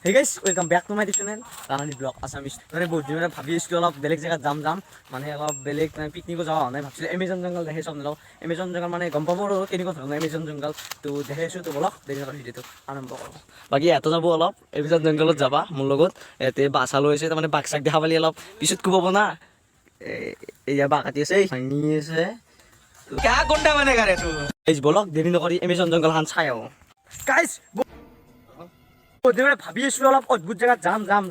Hey guys, welcome back to my channel. Ranani Blog Assamese. মানে বহুত দিন ভাবি আছিলো অলপ বেলেগ জায়গাত যাম মানে অলপ বেলেগ পিকনিকো যাওয়া নাই ভাবছিলো এমেজন জঙ্গল দেখে সব নাও এমেজন জঙ্গল মানে গম পাব আৰু কেনেকুৱা ধৰণৰ এমেজন জঙ্গল তো দেখে আছো তো বলক দেৰি নকৰি ভিডিঅ'টো আৰম্ভ কৰোঁ বাকী এত যাব অলপ এমেজন জঙ্গলত যাবা মোৰ লগত এতে বাছা লৈ আছে মানে বাঘ চাক দেখা পালি অলপ পিছত কোবাব না এয়া বাঘ কাটি আছে ভাঙি আছে क्या गुंडा बनेगा रे तू गाइस বলক দেৰি নকৰি এমেজন জঙ্গল হান চাই আহো গাইস বহুত দিন ভাবি আছিলো অলপ অদ্ভুত জায়গাত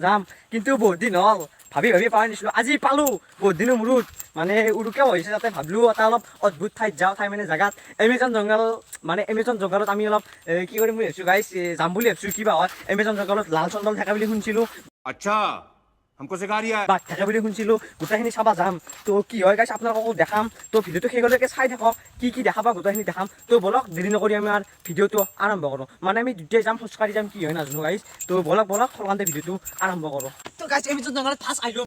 যাম কিন্তু বহুত দিন হল ভাবি পাই নিছিলো আজি পালো বহুত দিনৰ মূৰত মানে উৰুকে হৈছে তাতে ভাবলো এটা অলপ অদ্ভুত ঠাইত যাওঁ ঠাই মানে জায়গাত এমেজন জঙ্গল মানে এমেজন জঙ্গলত আমি অলপ কি কৰিম বুলি ভাবিছো গাইস যাম বুলি ভাবিছো কিবা হয় এমেজন জঙ্গলত লাল চন্দন থকা বুলি শুনিছিলো আচ্ছা हमको सिखा रिया है বাঘ থাকে বুলি শুনিছিলো গোটেইখিনি চাবা যাম তো কি হয় গাইছ আপোনালোকক দেখাম তো ভিডিঅ'টো শেষলৈকে চাই থাকক কি দেখা পাব গোটেইখিনি দেখাম তো বলক দেৰি নকৰি আমি আৰু ভিডিঅ'টো আৰম্ভ কৰোঁ মানে আমি দুটাই যাম খোজকাঢ়ি যাম কি হয় নাজানো গাইছ তো বলক সলকান্তে ভিডিঅ'টো আৰম্ভ কৰোঁ তো গাইছ এমেজন জঙ্গলত ফাৰ্ষ্ট আহিলোঁ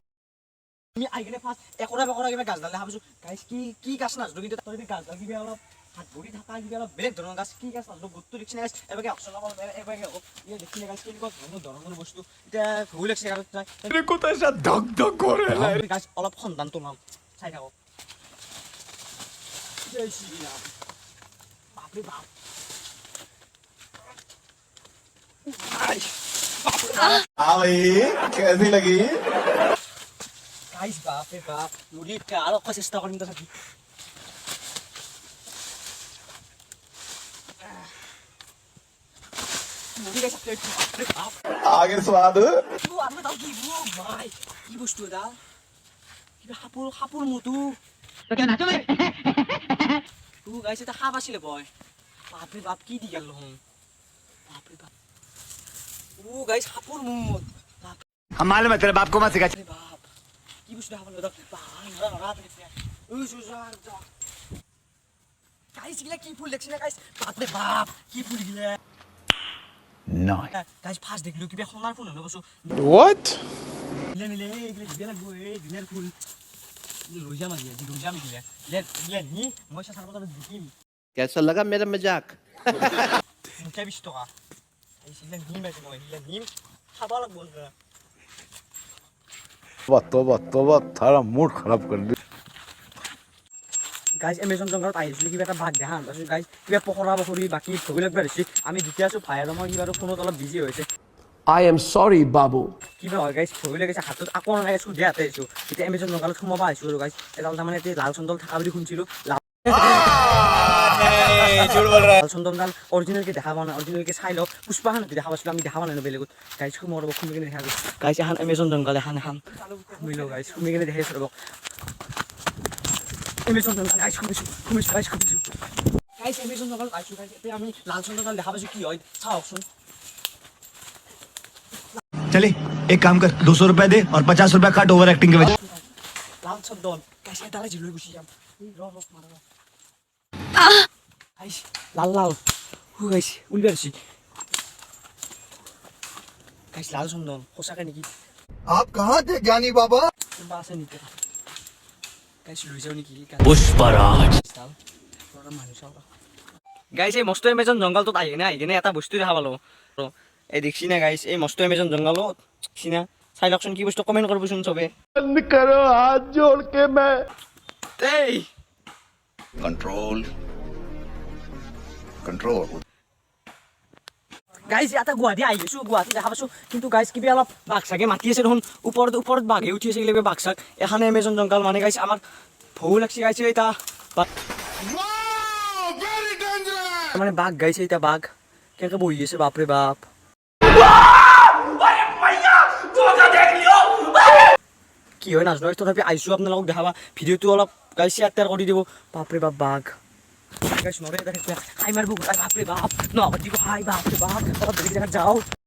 আমি আহি কিনে ফাৰ্ষ্ট একৰা কিবা গাছডাল দেখা পাইছোঁ গাইছ কি গাছ নাজানো কিন্তু তাত গাছডাল কিবা অলপ হাত ভৰি থকা কিবা অলপ বেলেগ ধৰণৰ গাছ কি গাছ নাজানো গোটটো দেখিছে গাইছ এবাৰকে অপশ্যন এবাৰকে হওক ইয়ে দেখিলে গাইছ কেনেকুৱা ধৰণৰ বস্তু এতিয়া ভুল লাগিছে আৰু को तो ऐसा धक धक हो रहा है গাছ অলপ সন্ধান তোলাম চাই থাকক জয় শ্রীরাম বাপরে বাপ हाँ भाई कैसी लगी গাইস বাপরে বাপ মুড়ি আরো চেষ্টা করিম তো থাকি মুড়ি গাইস বাপরে বাপ आगे स्वाद আমি তাও কি ভাই কি বস্তু এটা কিবা হাপুর মতো তো গাইস এটা হাফ আসলে বয় বাপরে বাপ কি দি গেল হন বাপরে বাপ ও গাইস হাপুর মুত हम मालूम है तेरे बाप को मत सिखा বাপ কি বস্তু দেখা পারলো গাইস গিলা কি ফুল দেখছিস না গাইস বাপরে বাপ কি ফুল গিলা नो গাইস ফার্স্ট দেখলো কিবা সোনার ফুল হলো বসো व्हाट নিলে এগুলা দিবে লাগবো এই দিনের ফুল রোজা মাগিয়া দি রোজা মিলে লে নি মশা সারবো দিকিম कैसा लगा मेरा मजाक মুখে 20 টাকা এই সিলে নিম আছে মই সিলে নিম খাবা লাগবো না तोबा थारा मूड खराब कर दी গাইজ এমেজন জঙ্গলত আহিছিলোঁ কিবা এটা বাঘ দেখা পাইছোঁ গাইজ কিবা পকৰা পকৰি বাকী ভৰি লাগব ধৰিছে আমি যেতিয়া আছোঁ ভাই আৰু মই কিবা ফোনত অলপ বিজি হৈছে I am sorry, Babu. কিবা হয় গাইজ ভৰি লাগিছে হাতত আকৌ নাই আছোঁ দিয়া আহিছোঁ এতিয়া এমেজন জঙ্গলত সোমাব আহিছোঁ আৰু গাইজ এডাল তাৰমানে এতিয়া লাল চন্দল থকা বুলি শুনিছিলোঁ লাল চন্দনডাল অৰিজিনেলকে দেখা পোৱা নাই অৰিজিনেলকে চাই লওক পুষ্পাখানকে দেখা পাইছিলোঁ আমি দেখা পোৱা নাই বেলেগত গাইজ সোমাব ৰ'ব সোমাই কিনে দেখা গাইজ এখন এমেজন জঙ্গল এখন সোমাই লওঁ গাইজ সোমাই কিনে দেখাই আছোঁ ৰ'ব এমেজন জঙ্গল গাইজ সোমাইছোঁ গাইজ এমেজন জঙ্গল পাইছোঁ গাইজ এতিয়া আমি লাল চন্দনডাল দেখা পাইছোঁ কি হয় চাওকচোন चले एक काम कर 200 रुपए दे और 50 रुपए काट ओवर एक्टिंग के वजह লাল চন্দন গাইজ এডালে লৈ গুচি যাম গাইজ লাল গাইজ উলিয়াই দিছি গাইজ লাল চন্দন সঁচাকে নেকি आप कहाँ थे ज्ञानी बाबा কোনোবা আছে নেকি গাইজ লৈ যাওঁ নেকি पुष्पराज গাইজ এই মস্ত এমেজন জঙ্গলটোত আহি কিনে এটা বস্তু দেখা পালোঁ এই দেখছি না গাইজ এই মস্ত এমেজন জঙ্গলত দেখছি না চাই লওকচোন কি বস্তু কমেণ্ট কৰিবচোন চবে बंद करो हाथ जोड़ के मैं এই कंट्रोल कंट्रोल গাইজ এটা গুৱাহাটী আহি গৈছোঁ গুৱাহাটী দেখা পাইছোঁ কিন্তু গাইজ কিবা অলপ বাঘ চাগে মাতি আছে দেখোন ওপৰত বাঘে উঠি আছে কিবা বাঘ চাক এখানে এমেজন জঙ্গল মানে গাইজ আমাৰ ভয়ো লাগছে গাইছে এটা মানে বাঘ গাইছে এটা বাঘ কেনেকৈ বহি আছে বাপৰে বাপ কি হয় নাজানো তথাপি আহিছোঁ আপোনালোকক দেখাবা ভিডিঅ'টো অলপ গাইজ শ্বেয়াৰ কৰি দিব বাপৰে বাপ বাঘ গাইজ নৰে খাই মাৰিব বাপৰে বাপ ন দিব হাই বাপৰে বাপ অলপ বেলেগ জেগাত যাওঁ